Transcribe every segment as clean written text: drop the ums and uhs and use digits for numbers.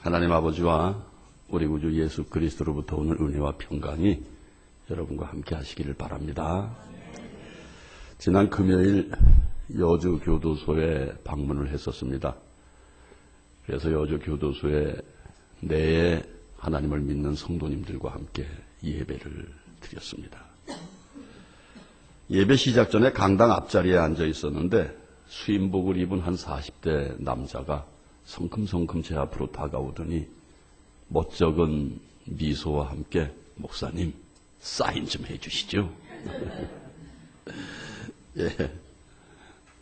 하나님 아버지와 우리 구주 예수 그리스도로부터 오는 은혜와 평강이 여러분과 함께 하시기를 바랍니다. 지난 금요일 여주 교도소에 방문을 했었습니다. 그래서 여주 교도소에 내에 하나님을 믿는 성도님들과 함께 예배를 드렸습니다. 예배 시작 전에 강당 앞자리에 앉아 있었는데 수임복을 입은 한 40대 남자가 성큼성큼 제 앞으로 다가오더니 멋쩍은 미소와 함께 목사님 사인 좀 해주시죠. 예,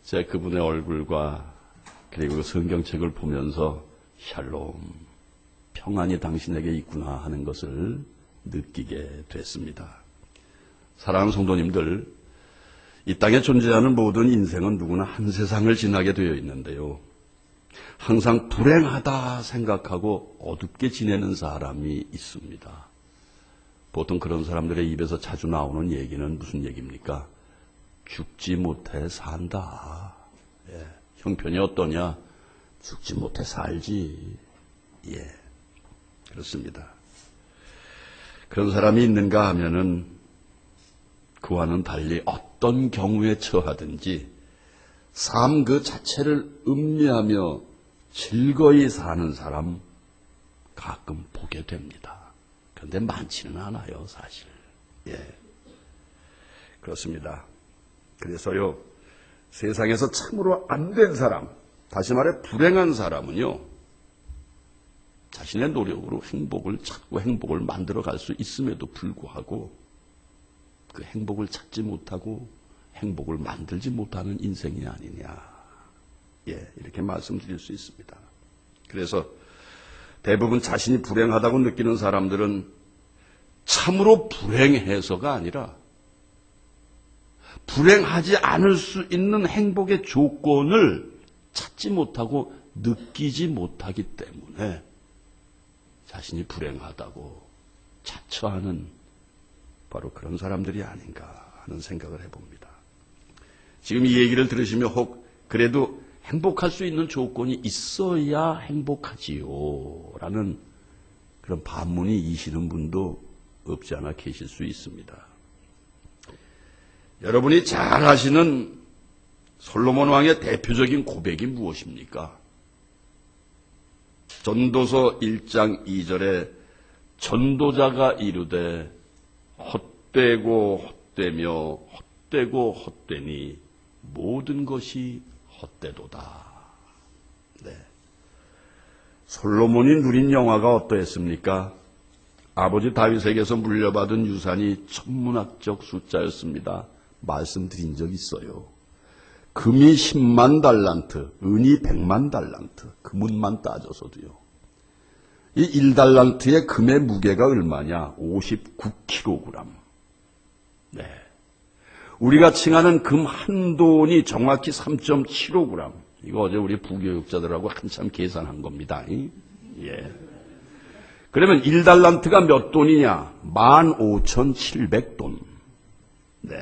제가 그분의 얼굴과 그리고 성경책을 보면서 샬롬, 평안이 당신에게 있구나 하는 것을 느끼게 됐습니다. 사랑하는 성도님들, 이 땅에 존재하는 모든 인생은 누구나 한 세상을 지나게 되어 있는데요. 항상 불행하다 생각하고 어둡게 지내는 사람이 있습니다. 보통 그런 사람들의 입에서 자주 나오는 얘기는 무슨 얘기입니까? 죽지 못해 산다. 예. 형편이 어떠냐? 죽지 못해 살지. 예. 그렇습니다. 그런 사람이 있는가 하면은 그와는 달리 어떤 경우에 처하든지 삶 그 자체를 음미하며 즐거이 사는 사람 가끔 보게 됩니다. 그런데 많지는 않아요, 사실. 예. 그렇습니다. 그래서요, 세상에서 참으로 안 된 사람, 다시 말해 불행한 사람은요, 자신의 노력으로 행복을 찾고 행복을 만들어갈 수 있음에도 불구하고 그 행복을 찾지 못하고 행복을 만들지 못하는 인생이 아니냐. 예, 이렇게 말씀드릴 수 있습니다. 그래서 대부분 자신이 불행하다고 느끼는 사람들은 참으로 불행해서가 아니라 불행하지 않을 수 있는 행복의 조건을 찾지 못하고 느끼지 못하기 때문에 자신이 불행하다고 자처하는 바로 그런 사람들이 아닌가 하는 생각을 해봅니다. 지금 이 얘기를 들으시며 혹 그래도 행복할 수 있는 조건이 있어야 행복하지요 라는 그런 반문이 이시는 분도 없지 않아 계실 수 있습니다. 여러분이 잘 아시는 솔로몬 왕의 대표적인 고백이 무엇입니까? 전도서 1장 2절에 전도자가 이르되 헛되고 헛되며 헛되고 헛되니 모든 것이 헛되도다. 네. 솔로몬이 누린 영화가 어떠했습니까? 아버지 다윗에게서 물려받은 유산이 천문학적 숫자였습니다. 말씀드린 적 있어요. 금이 10만 달란트, 은이 100만 달란트, 금은만 따져서도요. 이 1달란트의 금의 무게가 얼마냐? 59kg. 네. 우리가 칭하는 금 한 돈이 정확히 3.75g. 이거 어제 우리 부교육자들하고 한참 계산한 겁니다. 예. 그러면 1달란트가 몇 돈이냐? 15,700돈. 네.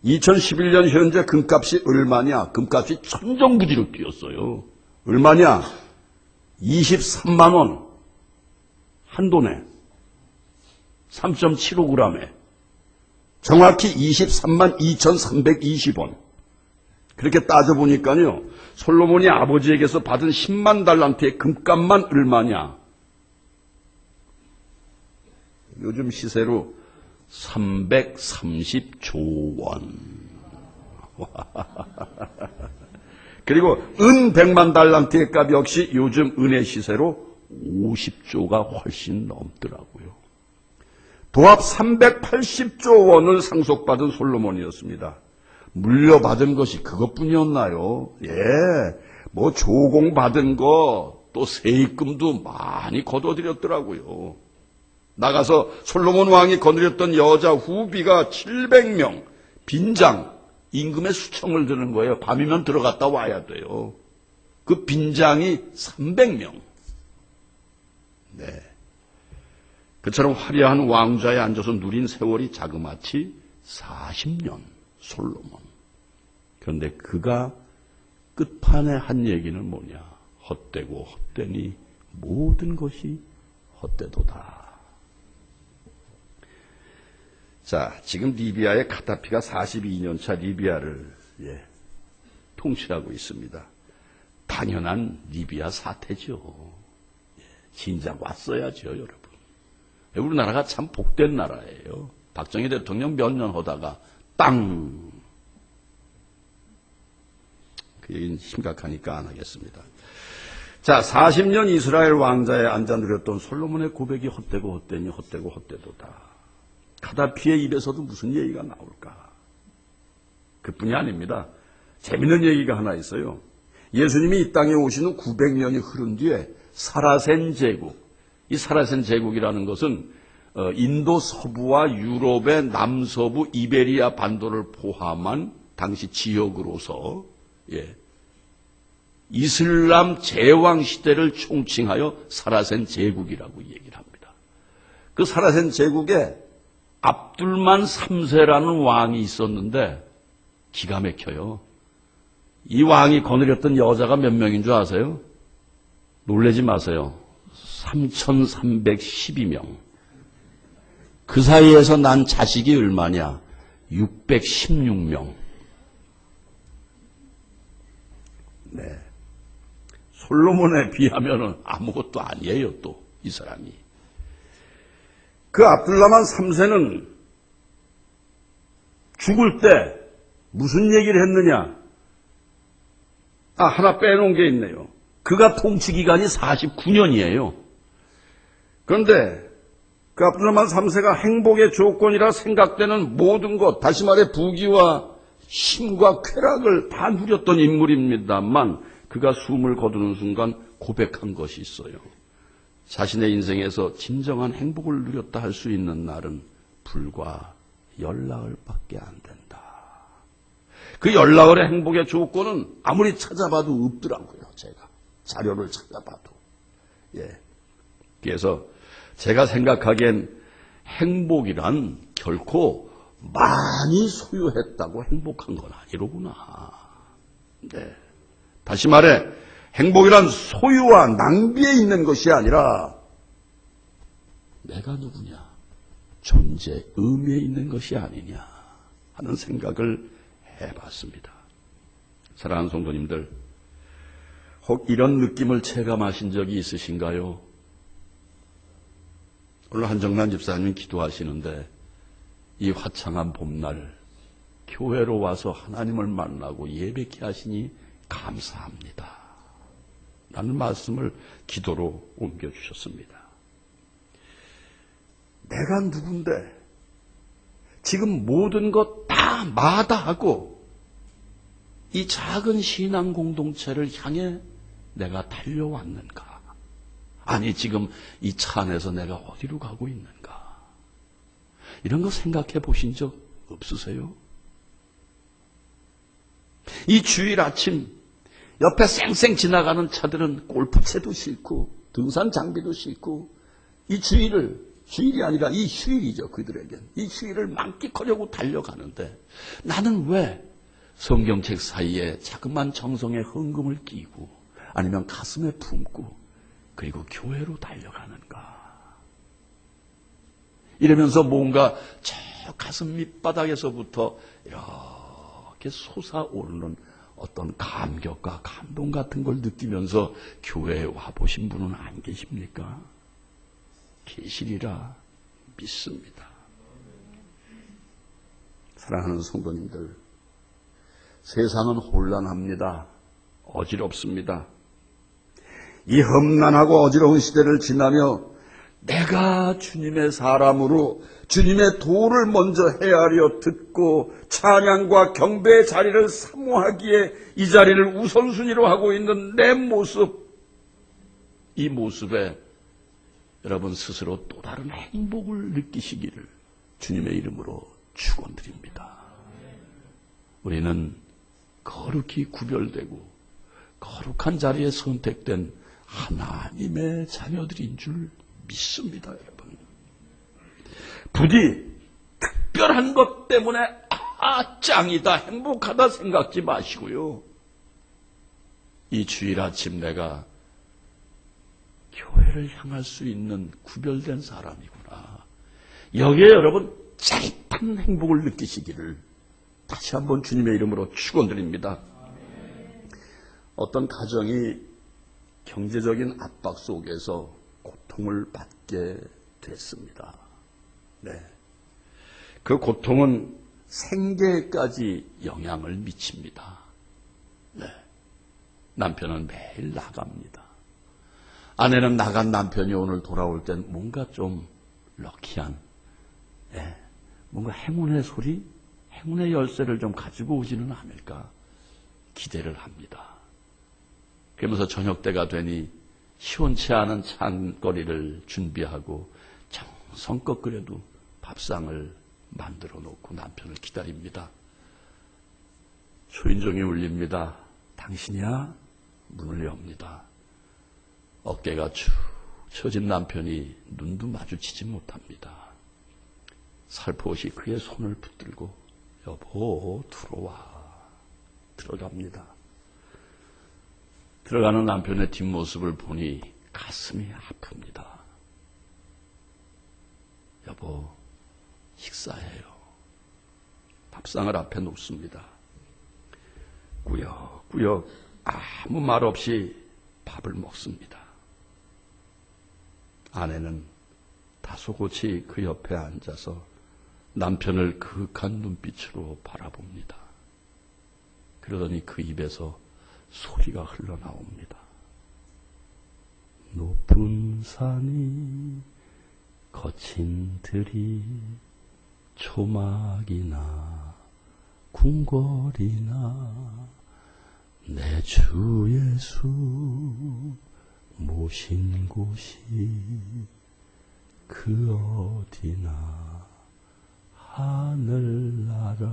2011년 현재 금값이 얼마냐? 금값이 천정부지로 뛰었어요. 얼마냐? 23만 원. 한 돈에. 3.75g에. 정확히 23만 2,320원. 그렇게 따져보니까요. 솔로몬이 아버지에게서 받은 10만 달란트의 금값만 얼마냐? 요즘 시세로 330조 원. 그리고 은 100만 달란트의 값 역시 요즘 은의 시세로 50조가 훨씬 넘더라고요. 도합 380조 원을 상속받은 솔로몬이었습니다. 물려받은 것이 그것뿐이었나요? 예, 뭐 조공받은 거, 또 세입금도 많이 거둬들였더라고요. 나가서 솔로몬 왕이 거느렸던 여자 후비가 700명, 빈장, 임금의 수청을 드는 거예요. 밤이면 들어갔다 와야 돼요. 그 빈장이 300명. 네. 그처럼 화려한 왕좌에 앉아서 누린 세월이 자그마치 40년, 솔로몬. 그런데 그가 끝판에 한 얘기는 뭐냐? 헛되고 헛되니 모든 것이 헛되도다. 자, 지금 리비아의 가다피가 42년차 리비아를 통치하고 있습니다. 당연한 리비아 사태죠. 진작 왔어야죠, 여러분. 우리나라가 참 복된 나라예요. 박정희 대통령 몇 년 하다가 땅! 그 얘기는 심각하니까 안 하겠습니다. 자, 40년 이스라엘 왕자에 앉아 누렸던 솔로몬의 고백이 헛되고 헛되니 헛되고 헛되도다. 가다피의 입에서도 무슨 얘기가 나올까? 그뿐이 아닙니다. 재밌는 얘기가 하나 있어요. 예수님이 이 땅에 오신 후 900년이 흐른 뒤에 사라센 제국, 이 사라센 제국이라는 것은 인도 서부와 유럽의 남서부 이베리아 반도를 포함한 당시 지역으로서 이슬람 제왕 시대를 총칭하여 사라센 제국이라고 얘기를 합니다. 그 사라센 제국에 압둘만 3세라는 왕이 있었는데 기가 막혀요. 이 왕이 거느렸던 여자가 몇 명인 줄 아세요? 놀라지 마세요. 3,312명. 그 사이에서 난 자식이 얼마냐? 616명. 네. 솔로몬에 비하면 아무것도 아니에요, 또, 이 사람이. 그 압둘라만 3세는 죽을 때 무슨 얘기를 했느냐? 하나 빼놓은 게 있네요. 그가 통치 기간이 49년이에요. 그런데 그 압둘라만 3세가 행복의 조건이라 생각되는 모든 것, 다시 말해 부귀와 힘과 쾌락을 다 누렸던 인물입니다만 그가 숨을 거두는 순간 고백한 것이 있어요. 자신의 인생에서 진정한 행복을 누렸다 할 수 있는 날은 불과 열나흘밖에 안 된다. 그 열나흘의 행복의 조건은 아무리 찾아봐도 없더라고요. 제가 자료를 찾아봐도. 그래서 제가 생각하기엔 행복이란 결코 많이 소유했다고 행복한 건 아니로구나. 다시 말해 행복이란 소유와 낭비에 있는 것이 아니라 내가 누구냐, 존재, 의미에 있는 것이 아니냐 하는 생각을 해봤습니다. 사랑하는 성도님들, 혹 이런 느낌을 체감하신 적이 있으신가요? 오늘 한정란 집사님이 기도하시는데 이 화창한 봄날 교회로 와서 하나님을 만나고 예배케 하시니 감사합니다 라는 말씀을 기도로 옮겨주셨습니다. 내가 누군데 지금 모든 것 다 마다하고 이 작은 신앙 공동체를 향해 내가 달려왔는가? 아니 지금 이 차 안에서 내가 어디로 가고 있는가? 이런 거 생각해 보신 적 없으세요? 이 주일 아침 옆에 쌩쌩 지나가는 차들은 골프채도 싣고 등산 장비도 싣고 이 주일이 아니라 이 휴일이죠. 그들에겐 이 휴일을 만끽하려고 달려가는데 나는 왜 성경책 사이에 자그만 정성의 헌금을 끼고 아니면 가슴에 품고 그리고 교회로 달려가는가? 이러면서 뭔가 저 가슴 밑바닥에서부터 이렇게 솟아오르는 어떤 감격과 감동 같은 걸 느끼면서 교회에 와보신 분은 안 계십니까? 계시리라 믿습니다. 사랑하는 성도님들, 세상은 혼란합니다. 어지럽습니다. 이 험난하고 어지러운 시대를 지나며 내가 주님의 사람으로 주님의 도를 먼저 헤아려 듣고 찬양과 경배의 자리를 사모하기에 이 자리를 우선순위로 하고 있는 내 모습, 이 모습에 여러분 스스로 또 다른 행복을 느끼시기를 주님의 이름으로 축원드립니다. 우리는 거룩히 구별되고 거룩한 자리에 선택된 하나님의 자녀들인 줄 믿습니다, 여러분. 부디 특별한 것 때문에 짱이다, 행복하다 생각지 마시고요. 이 주일 아침 내가 교회를 향할 수 있는 구별된 사람이구나. 여기에 여러분 짜릿한 행복을 느끼시기를 다시 한번 주님의 이름으로 축원드립니다. 어떤 가정이 경제적인 압박 속에서 고통을 받게 됐습니다. 네. 그 고통은 생계까지 영향을 미칩니다. 네. 남편은 매일 나갑니다. 아내는 나간 남편이 오늘 돌아올 땐 뭔가 좀 럭키한, 네. 뭔가 행운의 소리, 행운의 열쇠를 좀 가지고 오지는 않을까 기대를 합니다. 그러면서 저녁 때가 되니 시원치 않은 찬거리를 준비하고 정성껏 그래도 밥상을 만들어 놓고 남편을 기다립니다. 초인종이 울립니다. 당신이야? 문을 엽니다. 어깨가 축 처진 남편이 눈도 마주치지 못합니다. 살포시 그의 손을 붙들고 여보 들어와. 들어갑니다. 들어가는 남편의 뒷모습을 보니 가슴이 아픕니다. 여보 식사해요. 밥상을 앞에 놓습니다. 꾸역꾸역 아무 말 없이 밥을 먹습니다. 아내는 다소곳이 그 옆에 앉아서 남편을 그윽한 눈빛으로 바라봅니다. 그러더니 그 입에서 소리가 흘러나옵니다. 높은 산이 거친 들이 초막이나 궁궐이나 내 주 예수 모신 곳이 그 어디나 하늘나라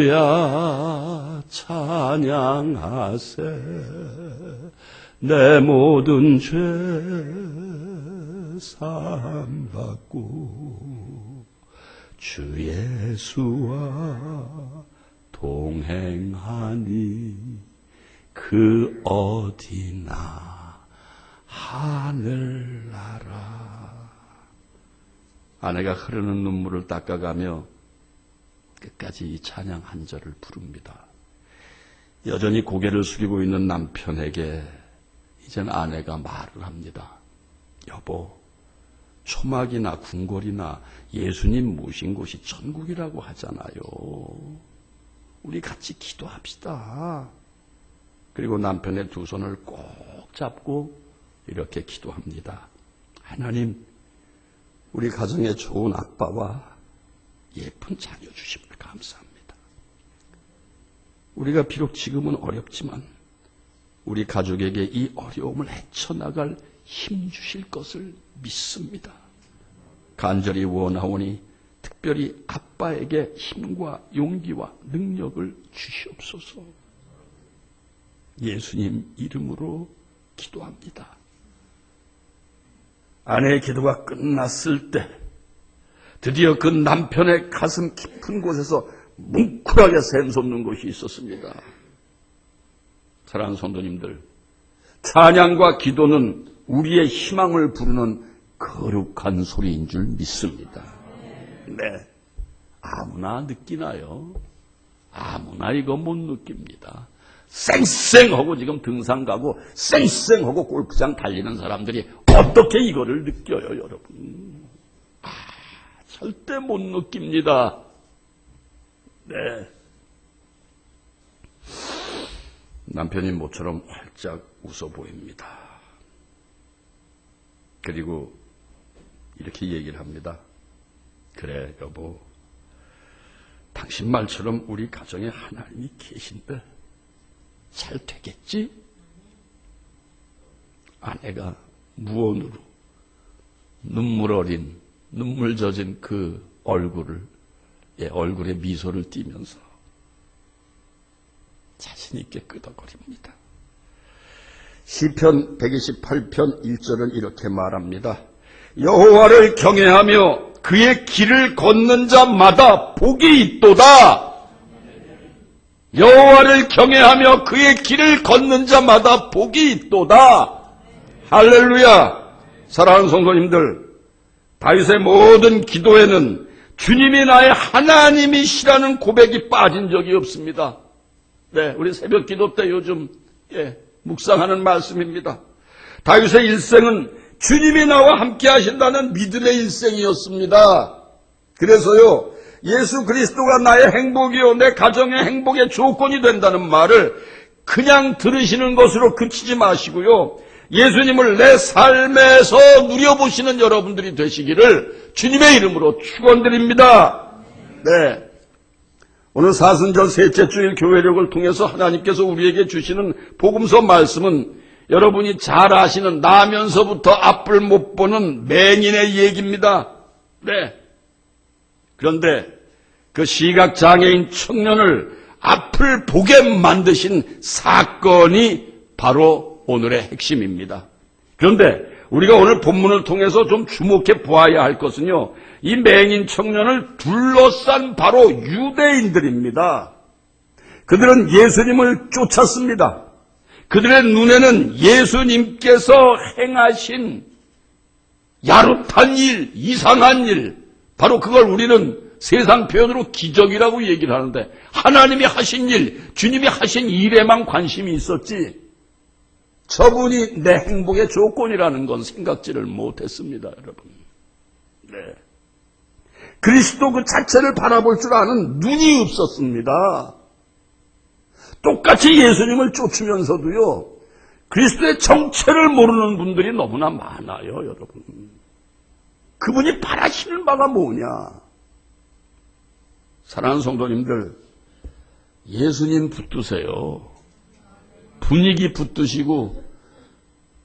할렐루야 찬양하세 내 모든 죄 사함받고 주 예수와 동행하니 그 어디나 하늘나라. 아내가 흐르는 눈물을 닦아가며 끝까지 이 찬양 한 절을 부릅니다. 여전히 고개를 숙이고 있는 남편에게 이젠 아내가 말을 합니다. 여보, 초막이나 궁궐이나 예수님 모신 곳이 천국이라고 하잖아요. 우리 같이 기도합시다. 그리고 남편의 두 손을 꼭 잡고 이렇게 기도합니다. 하나님, 우리 가정에 좋은 아빠와 예쁜 자녀 주심을 감사합니다. 우리가 비록 지금은 어렵지만 우리 가족에게 이 어려움을 헤쳐나갈 힘 주실 것을 믿습니다. 간절히 원하오니 특별히 아빠에게 힘과 용기와 능력을 주시옵소서. 예수님 이름으로 기도합니다. 아내의 기도가 끝났을 때 드디어 그 남편의 가슴 깊은 곳에서 뭉클하게 샘솟는 것이 있었습니다. 사랑하는 성도님들, 찬양과 기도는 우리의 희망을 부르는 거룩한 소리인 줄 믿습니다. 네, 아무나 느끼나요? 아무나 이거 못 느낍니다. 쌩쌩하고 지금 등산 가고 쌩쌩하고 골프장 달리는 사람들이 어떻게 이거를 느껴요, 여러분? 절대 못 느낍니다. 네. 남편이 모처럼 활짝 웃어 보입니다. 그리고 이렇게 얘기를 합니다. 그래, 여보. 당신 말처럼 우리 가정에 하나님이 계신데 잘 되겠지? 아내가 무언으로 눈물 어린, 눈물 젖은 그 얼굴에 미소를 띠면서 자신 있게 끄덕거립니다. 시편 128편 1절은 이렇게 말합니다. 여호와를 경외하며 그의 길을 걷는 자마다 복이 있도다. 여호와를 경외하며 그의 길을 걷는 자마다 복이 있도다. 할렐루야. 사랑하는 성도님들, 다윗의 모든 기도에는 주님이 나의 하나님이시라는 고백이 빠진 적이 없습니다. 네, 우리 새벽 기도 때 요즘 묵상하는 말씀입니다. 다윗의 일생은 주님이 나와 함께 하신다는 믿음의 일생이었습니다. 그래서요, 예수 그리스도가 나의 행복이요 내 가정의 행복의 조건이 된다는 말을 그냥 들으시는 것으로 그치지 마시고요, 예수님을 내 삶에서 누려보시는 여러분들이 되시기를 주님의 이름으로 축원드립니다. 네, 오늘 사순절 셋째 주일 교회력을 통해서 하나님께서 우리에게 주시는 복음서 말씀은 여러분이 잘 아시는 나면서부터 앞을 못 보는 맹인의 얘기입니다. 네. 그런데 그 시각장애인 청년을 앞을 보게 만드신 사건이 바로 오늘의 핵심입니다. 그런데 우리가 오늘 본문을 통해서 좀 주목해 보아야 할 것은요, 이 맹인 청년을 둘러싼 바로 유대인들입니다. 그들은 예수님을 쫓았습니다. 그들의 눈에는 예수님께서 행하신 야릇한 일, 이상한 일, 바로 그걸 우리는 세상 표현으로 기적이라고 얘기를 하는데, 하나님이 하신 일, 주님이 하신 일에만 관심이 있었지 저분이 내 행복의 조건이라는 건 생각지를 못했습니다, 여러분. 네. 그리스도 그 자체를 바라볼 줄 아는 눈이 없었습니다. 똑같이 예수님을 쫓으면서도요, 그리스도의 정체를 모르는 분들이 너무나 많아요, 여러분. 그분이 바라시는 바가 뭐냐? 사랑하는 성도님들, 예수님 붙드세요. 분위기 붙드시고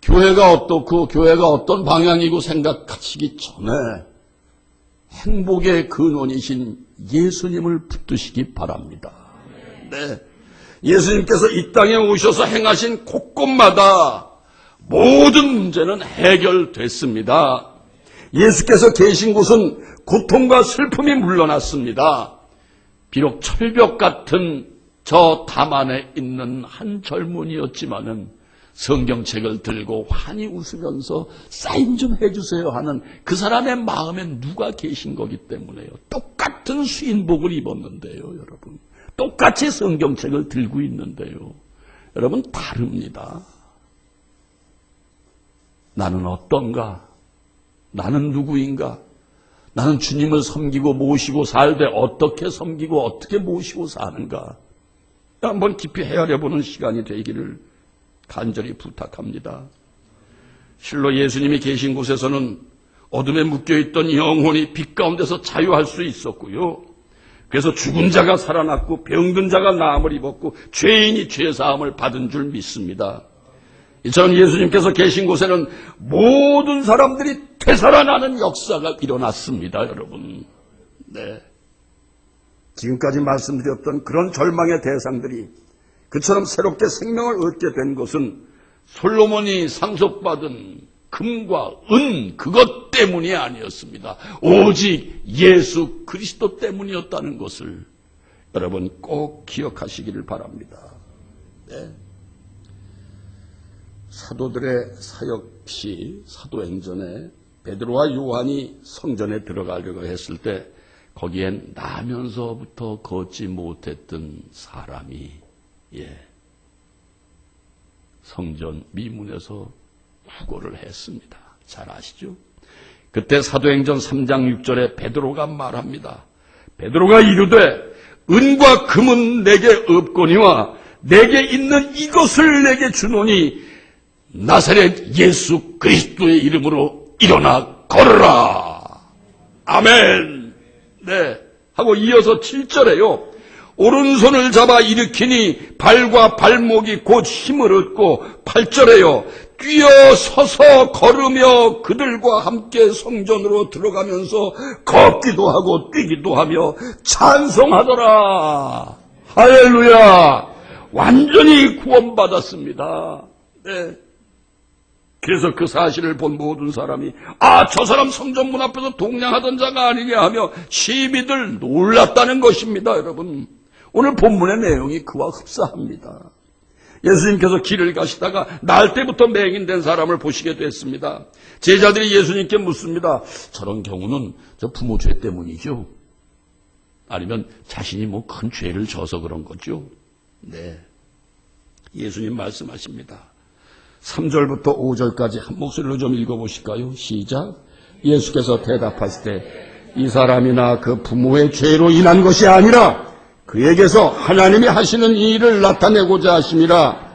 교회가 어떻고 교회가 어떤 방향이고 생각하시기 전에 행복의 근원이신 예수님을 붙드시기 바랍니다. 네. 예수님께서 이 땅에 오셔서 행하신 곳곳마다 모든 문제는 해결됐습니다. 예수께서 계신 곳은 고통과 슬픔이 물러났습니다. 비록 철벽 같은 저 담 안에 있는 한 젊은이였지만은 성경책을 들고 환히 웃으면서 사인 좀 해주세요 하는 그 사람의 마음에 누가 계신 거기 때문에요. 똑같은 수인복을 입었는데요, 여러분. 똑같이 성경책을 들고 있는데요, 여러분, 다릅니다. 나는 어떤가? 나는 누구인가? 나는 주님을 섬기고 모시고 살 때 어떻게 섬기고 어떻게 모시고 사는가? 한번 깊이 헤아려보는 시간이 되기를 간절히 부탁합니다. 실로 예수님이 계신 곳에서는 어둠에 묶여있던 영혼이 빛 가운데서 자유할 수 있었고요. 그래서 죽은 자가 살아났고 병든 자가 나음을 입었고 죄인이 죄사함을 받은 줄 믿습니다. 이처럼 예수님께서 계신 곳에는 모든 사람들이 되살아나는 역사가 일어났습니다, 여러분. 네. 지금까지 말씀드렸던 그런 절망의 대상들이 그처럼 새롭게 생명을 얻게 된 것은 솔로몬이 상속받은 금과 은 그것 때문이 아니었습니다. 오직 예수 그리스도 때문이었다는 것을 여러분 꼭 기억하시기를 바랍니다. 네. 사도들의 사역시 사도행전에 베드로와 요한이 성전에 들어가려고 했을 때 거기엔 나면서부터 걷지 못했던 사람이 성전 미문에서 구걸을 했습니다. 잘 아시죠? 그때 사도행전 3장 6절에 베드로가 말합니다. 베드로가 이르되 은과 금은 내게 없거니와 내게 있는 이것을 내게 주노니 나사렛 예수 그리스도의 이름으로 일어나 걸어라. 아멘. 네. 하고 이어서 7절에요. 오른손을 잡아 일으키니 발과 발목이 곧 힘을 얻고 8절에요. 뛰어 서서 걸으며 그들과 함께 성전으로 들어가면서 걷기도 하고 뛰기도 하며 찬송하더라. 할렐루야. 완전히 구원받았습니다. 네. 그래서 그 사실을 본 모든 사람이 저 사람 성전문 앞에서 동냥하던 자가 아니냐 하며 시비들 놀랐다는 것입니다, 여러분. 오늘 본문의 내용이 그와 흡사합니다. 예수님께서 길을 가시다가 날 때부터 맹인된 사람을 보시게 됐습니다. 제자들이 예수님께 묻습니다. 저런 경우는 저 부모 죄 때문이죠? 아니면 자신이 뭐 큰 죄를 져서 그런 거죠? 네. 예수님 말씀하십니다. 3절부터 5절까지 한 목소리로 좀 읽어보실까요? 시작. 예수께서 대답하시되 이 사람이나 그 부모의 죄로 인한 것이 아니라 그에게서 하나님이 하시는 이 일을 나타내고자 하심이라.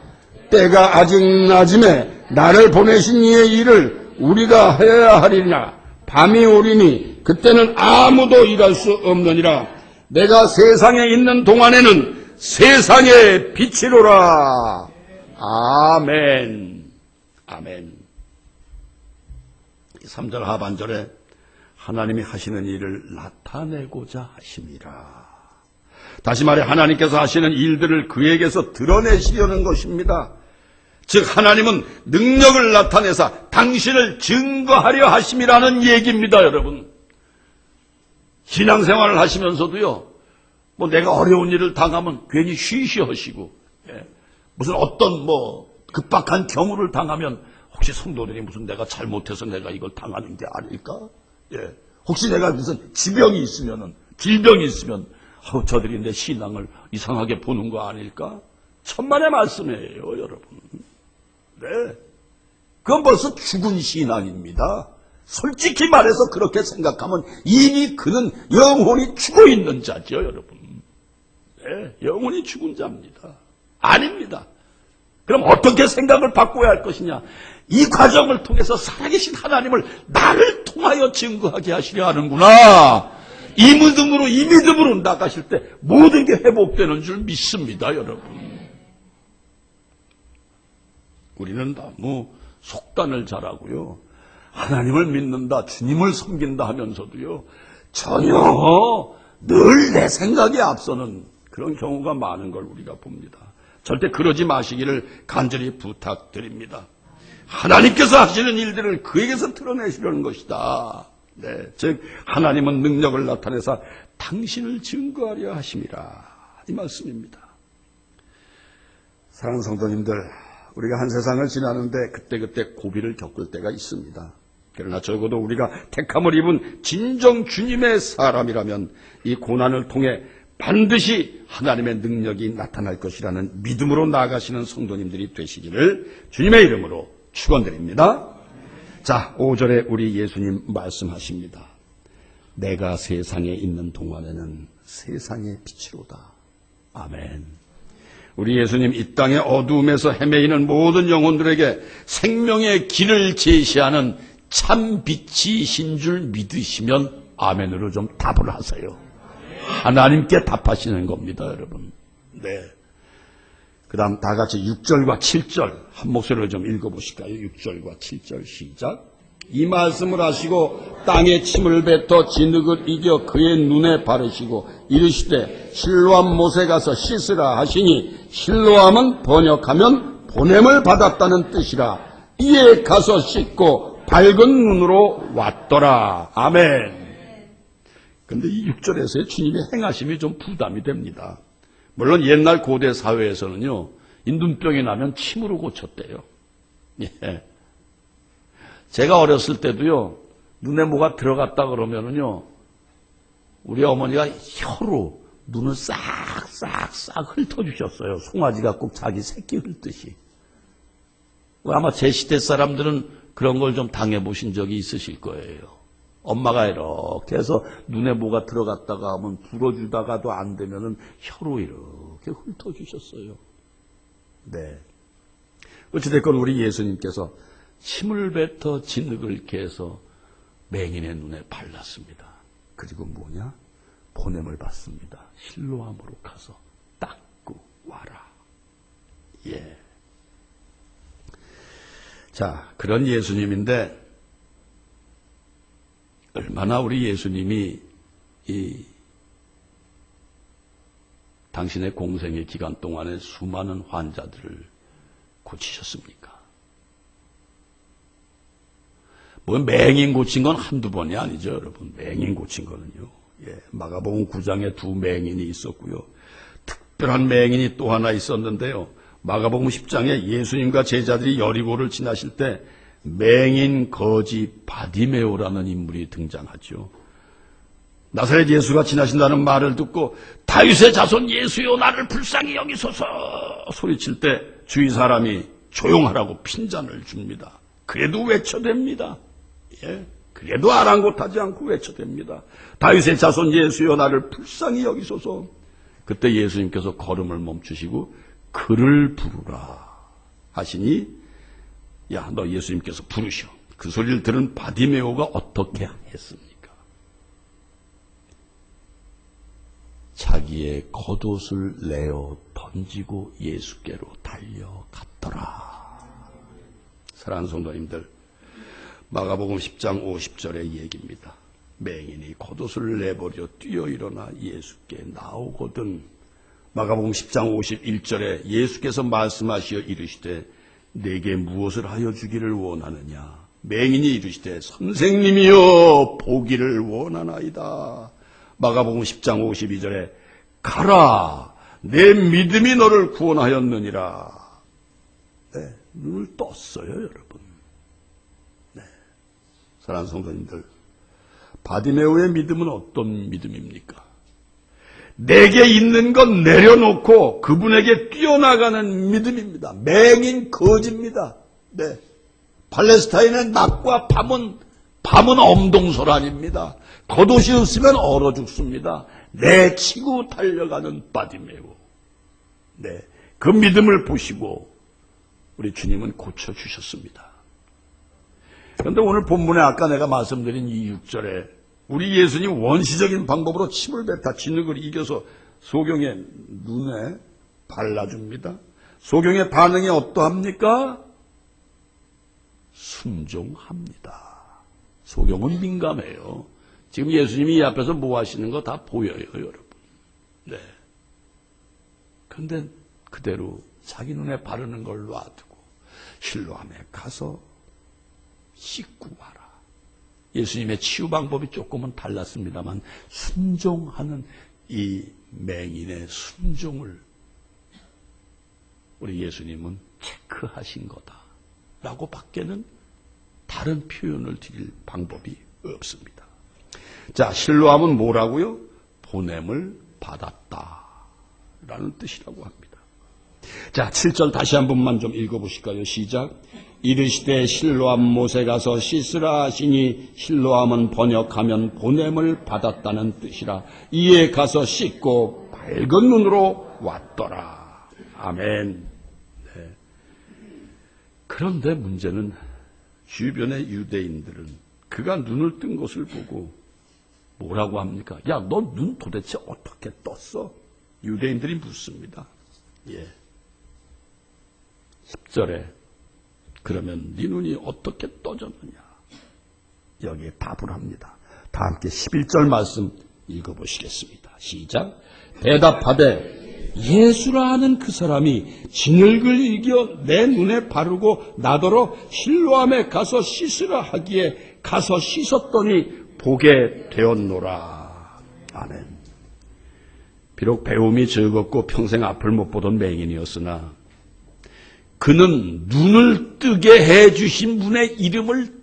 때가 아직 낮음에 나를 보내신 이의 일을 우리가 해야 하리라. 밤이 오리니 그때는 아무도 일할 수 없느니라. 내가 세상에 있는 동안에는 세상의 빛이로라. 아멘. 아멘. 3절 하반절에 하나님이 하시는 일을 나타내고자 하심이라. 다시 말해 하나님께서 하시는 일들을 그에게서 드러내시려는 것입니다. 즉 하나님은 능력을 나타내사 당신을 증거하려 하심이라는 얘기입니다. 여러분, 신앙생활을 하시면서도요, 뭐 내가 어려운 일을 당하면 괜히 쉬쉬하시고, 무슨 어떤 급박한 경우를 당하면 혹시 성도들이 무슨 내가 잘못해서 내가 이걸 당하는 게 아닐까? 혹시 내가 무슨 질병이 있으면 저들이 내 신앙을 이상하게 보는 거 아닐까? 천만의 말씀이에요, 여러분. 네. 그건 벌써 죽은 신앙입니다. 솔직히 말해서 그렇게 생각하면 이미 그는 영혼이 죽어 있는 자죠, 여러분. 네. 영혼이 죽은 자입니다. 아닙니다. 그럼 어떻게 생각을 바꿔야 할 것이냐? 이 과정을 통해서 살아계신 하나님을 나를 통하여 증거하게 하시려 하는구나. 이 믿음으로 나가실 때 모든 게 회복되는 줄 믿습니다, 여러분. 우리는 너무 속단을 잘하고요. 하나님을 믿는다, 주님을 섬긴다 하면서도요. 전혀 늘 내 생각에 앞서는 그런 경우가 많은 걸 우리가 봅니다. 절대 그러지 마시기를 간절히 부탁드립니다. 하나님께서 하시는 일들을 그에게서 드러내시려는 것이다. 네, 즉 하나님은 능력을 나타내사 당신을 증거하려 하심이라, 이 말씀입니다. 사랑하는 성도님들, 우리가 한 세상을 지나는데 그때그때 고비를 겪을 때가 있습니다. 그러나 적어도 우리가 택함을 입은 진정 주님의 사람이라면 이 고난을 통해 반드시 하나님의 능력이 나타날 것이라는 믿음으로 나아가시는 성도님들이 되시기를 주님의 이름으로 축원드립니다. 자, 5절에 우리 예수님 말씀하십니다. 내가 세상에 있는 동안에는 세상의 빛이로다. 아멘. 우리 예수님 이 땅의 어두움에서 헤매이는 모든 영혼들에게 생명의 길을 제시하는 참 빛이신 줄 믿으시면 아멘으로 좀 답을 하세요. 하나님께 답하시는 겁니다, 여러분. 네. 그 다음 다 같이 6절과 7절 한 목소리로 좀 읽어보실까요? 6절과 7절 시작. 이 말씀을 하시고 땅에 침을 뱉어 진흙을 이겨 그의 눈에 바르시고 이르시되 실로암 못에 가서 씻으라 하시니, 실로암은 번역하면 보냄을 받았다는 뜻이라. 이에 가서 씻고 밝은 눈으로 왔더라. 아멘. 근데 이 6절에서의 주님의 행하심이 좀 부담이 됩니다. 물론 옛날 고대 사회에서는요, 이 눈병이 나면 침으로 고쳤대요. 예. 제가 어렸을 때도요, 눈에 뭐가 들어갔다 그러면은요, 우리 어머니가 혀로 눈을 싹싹싹 훑어주셨어요. 송아지가 꼭 자기 새끼 훑듯이. 아마 제 시대 사람들은 그런 걸 좀 당해보신 적이 있으실 거예요. 엄마가 이렇게 해서 눈에 뭐가 들어갔다가 하면 불어주다가도 안 되면은 혀로 이렇게 훑어주셨어요. 네. 어찌됐건 우리 예수님께서 침을 뱉어 진흙을 깨서 맹인의 눈에 발랐습니다. 그리고 뭐냐? 보냄을 받습니다. 실로암으로 가서 닦고 와라. 예. 자, 그런 예수님인데 얼마나 우리 예수님이 이 당신의 공생의 기간 동안에 수많은 환자들을 고치셨습니까? 뭐 맹인 고친 건 한두 번이 아니죠, 여러분. 맹인 고친 거는요. 예, 마가복음 9장에 두 맹인이 있었고요. 특별한 맹인이 또 하나 있었는데요. 마가복음 10장에 예수님과 제자들이 여리고를 지나실 때 맹인 거지 바디메오라는 인물이 등장하죠. 나사렛 예수가 지나신다는 말을 듣고 다윗의 자손 예수여 나를 불쌍히 여기소서 소리칠 때 주위 사람이 조용하라고 핀잔을 줍니다. 그래도 외쳐댑니다. 예, 그래도 아랑곳하지 않고 외쳐댑니다. 다윗의 자손 예수여 나를 불쌍히 여기소서. 그때 예수님께서 걸음을 멈추시고 그를 부르라 하시니 야, 너 예수님께서 부르셔. 그 소리를 들은 바디메오가 어떻게 했습니까? 자기의 겉옷을 내어 던지고 예수께로 달려갔더라. 사랑하는 성도님들, 마가복음 10장 50절의 얘기입니다. 맹인이 겉옷을 내버려 뛰어 일어나 예수께 나오거든. 마가복음 10장 51절에 예수께서 말씀하시어 이르시되 내게 무엇을 하여 주기를 원하느냐. 맹인이 이르시되 선생님이여 보기를 원하나이다. 마가복음 10장 52절에 가라 내 믿음이 너를 구원하였느니라. 네, 눈을 떴어요 여러분. 네, 사랑하는 성도님들, 바디메오의 믿음은 어떤 믿음입니까? 내게 있는 건 내려놓고 그분에게 뛰어나가는 믿음입니다. 맹인 거지입니다. 네, 팔레스타인의 낮과 밤은 엄동설안입니다. 겉옷이 없으면 얼어 죽습니다. 내치고 달려가는 바디메오. 네, 그 믿음을 보시고 우리 주님은 고쳐주셨습니다. 그런데 오늘 본문에 아까 내가 말씀드린 이 6절에 우리 예수님 원시적인 방법으로 침을 뱉어 진흙을 이겨서 소경의 눈에 발라줍니다. 소경의 반응이 어떠합니까? 순종합니다. 소경은 민감해요. 지금 예수님이 이 앞에서 뭐 하시는 거 다 보여요, 여러분. 네. 그런데 그대로 자기 눈에 바르는 걸 놔두고 실로암에 가서 씻고 와라. 예수님의 치유 방법이 조금은 달랐습니다만 순종하는 이 맹인의 순종을 우리 예수님은 체크하신 거다라고 밖에는 다른 표현을 드릴 방법이 없습니다. 자, 실로암은 뭐라고요? 보냄을 받았다라는 뜻이라고 합니다. 자, 7절 다시 한 번만 좀 읽어보실까요? 시작. 이르시되 실로암 못에 가서 씻으라 하시니 실로암은 번역하면 보냄을 받았다는 뜻이라. 이에 가서 씻고 밝은 눈으로 왔더라. 아멘. 네. 그런데 문제는 주변의 유대인들은 그가 눈을 뜬 것을 보고 뭐라고 합니까? 야, 너 눈 도대체 어떻게 떴어? 유대인들이 묻습니다. 예. 10절에 그러면 네 눈이 어떻게 떠졌느냐? 여기에 답을 합니다. 다 함께 11절 말씀 읽어보시겠습니다. 시작. 대답하되 예수라 하는 그 사람이 진흙을 이겨 내 눈에 바르고 나더러 실로암에 가서 씻으라 하기에 가서 씻었더니 보게 되었노라. 아멘. 비록 배움이 적었고 평생 앞을 못 보던 맹인이었으나 그는 눈을 뜨게 해주신 분의 이름을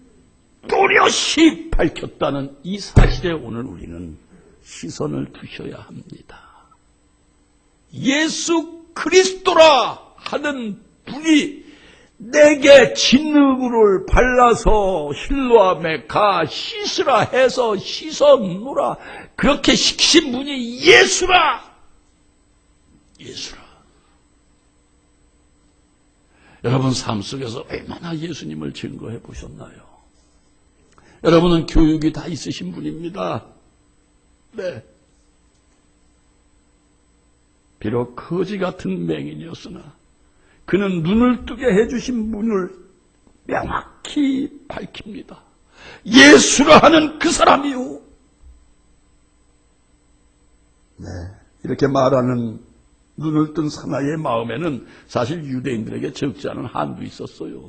또렷이 밝혔다는 이 사실에 오늘 우리는 시선을 두셔야 합니다. 예수 그리스도라 하는 분이 내게 진흙을 발라서 실로암에 가 씻으라 해서 씻었노라. 그렇게 시키신 분이 예수라. 예수라. 여러분 삶 속에서 얼마나 예수님을 증거해 보셨나요? 여러분은 교육이 다 있으신 분입니다. 네. 비록 거지 같은 맹인이었으나 그는 눈을 뜨게 해주신 분을 명확히 밝힙니다. 예수라 하는 그 사람이요. 네. 이렇게 말하는 눈을 뜬 사나이의 마음에는 사실 유대인들에게 적지 않은 한도 있었어요.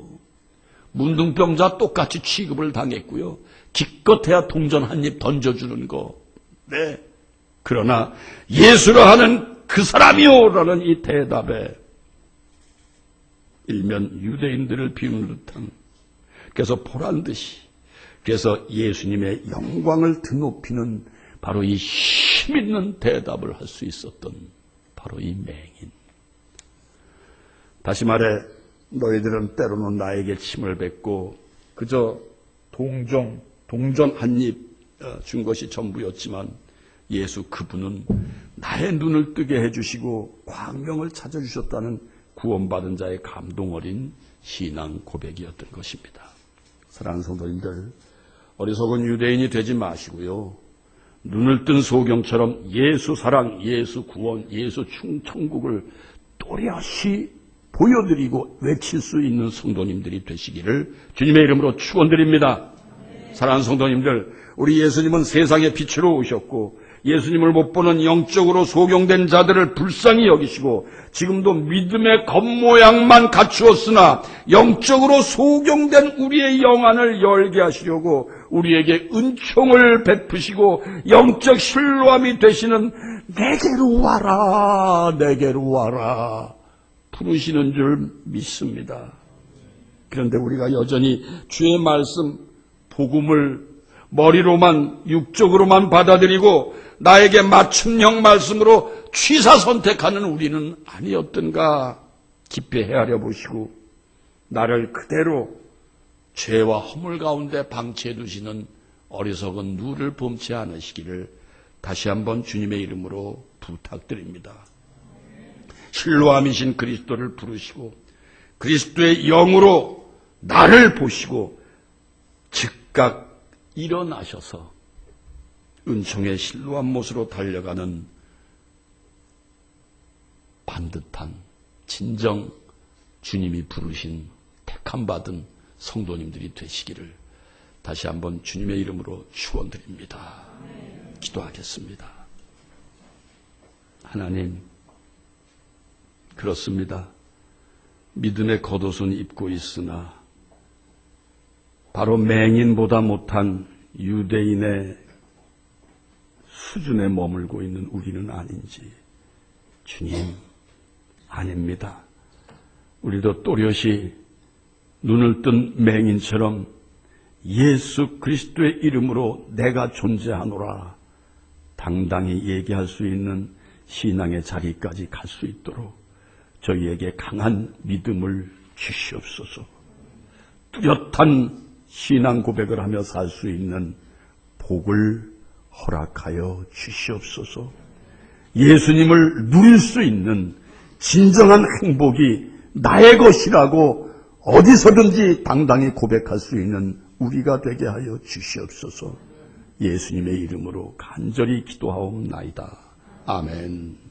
문둥병자 똑같이 취급을 당했고요. 기껏해야 동전 한 입 던져주는 거. 네. 그러나 예수라 하는 그 사람이요! 라는 이 대답에 일면 유대인들을 비우는 듯한, 그래서 보란듯이, 그래서 예수님의 영광을 드높이는 바로 이 힘있는 대답을 할 수 있었던 바로 이 맹인. 다시 말해, 너희들은 때로는 나에게 침을 뱉고 그저 동전 한 입 준 것이 전부였지만 예수 그분은 나의 눈을 뜨게 해주시고 광명을 찾아주셨다는 구원받은 자의 감동 어린 신앙 고백이었던 것입니다. 사랑하는 성도님들, 어리석은 유대인이 되지 마시고요. 눈을 뜬 소경처럼 예수 사랑, 예수 구원, 예수 천국을 또렷이 보여드리고 외칠 수 있는 성도님들이 되시기를 주님의 이름으로 축원드립니다. 사랑하는 성도님들, 우리 예수님은 세상의 빛으로 오셨고 예수님을 못 보는 영적으로 소경된 자들을 불쌍히 여기시고 지금도 믿음의 겉모양만 갖추었으나 영적으로 소경된 우리의 영안을 열게 하시려고 우리에게 은총을 베푸시고 영적 신뢰함이 되시는 내게로 와라, 내게로 와라 부르시는 줄 믿습니다. 그런데 우리가 여전히 주의 말씀, 복음을 머리로만 육적으로만 받아들이고 나에게 맞춤형 말씀으로 취사 선택하는 우리는 아니었던가 깊이 헤아려 보시고 나를 그대로 죄와 허물 가운데 방치해 두시는 어리석은 누를 범치 않으시기를 다시 한번 주님의 이름으로 부탁드립니다. 실로암이신 그리스도를 부르시고 그리스도의 영으로 나를 보시고 즉각 일어나셔서 은총의 실로암 못으로 달려가는 반듯한 진정 주님이 부르신 택함받은 성도님들이 되시기를 다시 한번 주님의 이름으로 축원드립니다. 기도하겠습니다. 하나님, 그렇습니다. 믿음의 겉옷은 입고 있으나 바로 맹인보다 못한 유대인의 수준에 머물고 있는 우리는 아닌지. 주님, 아닙니다. 우리도 또렷이 눈을 뜬 맹인처럼 예수 그리스도의 이름으로 내가 존재하노라 당당히 얘기할 수 있는 신앙의 자리까지 갈 수 있도록 저희에게 강한 믿음을 주시옵소서. 뚜렷한 신앙 고백을 하며 살 수 있는 복을 허락하여 주시옵소서. 예수님을 누릴 수 있는 진정한 행복이 나의 것이라고 어디서든지 당당히 고백할 수 있는 우리가 되게 하여 주시옵소서. 예수님의 이름으로 간절히 기도하옵나이다. 아멘.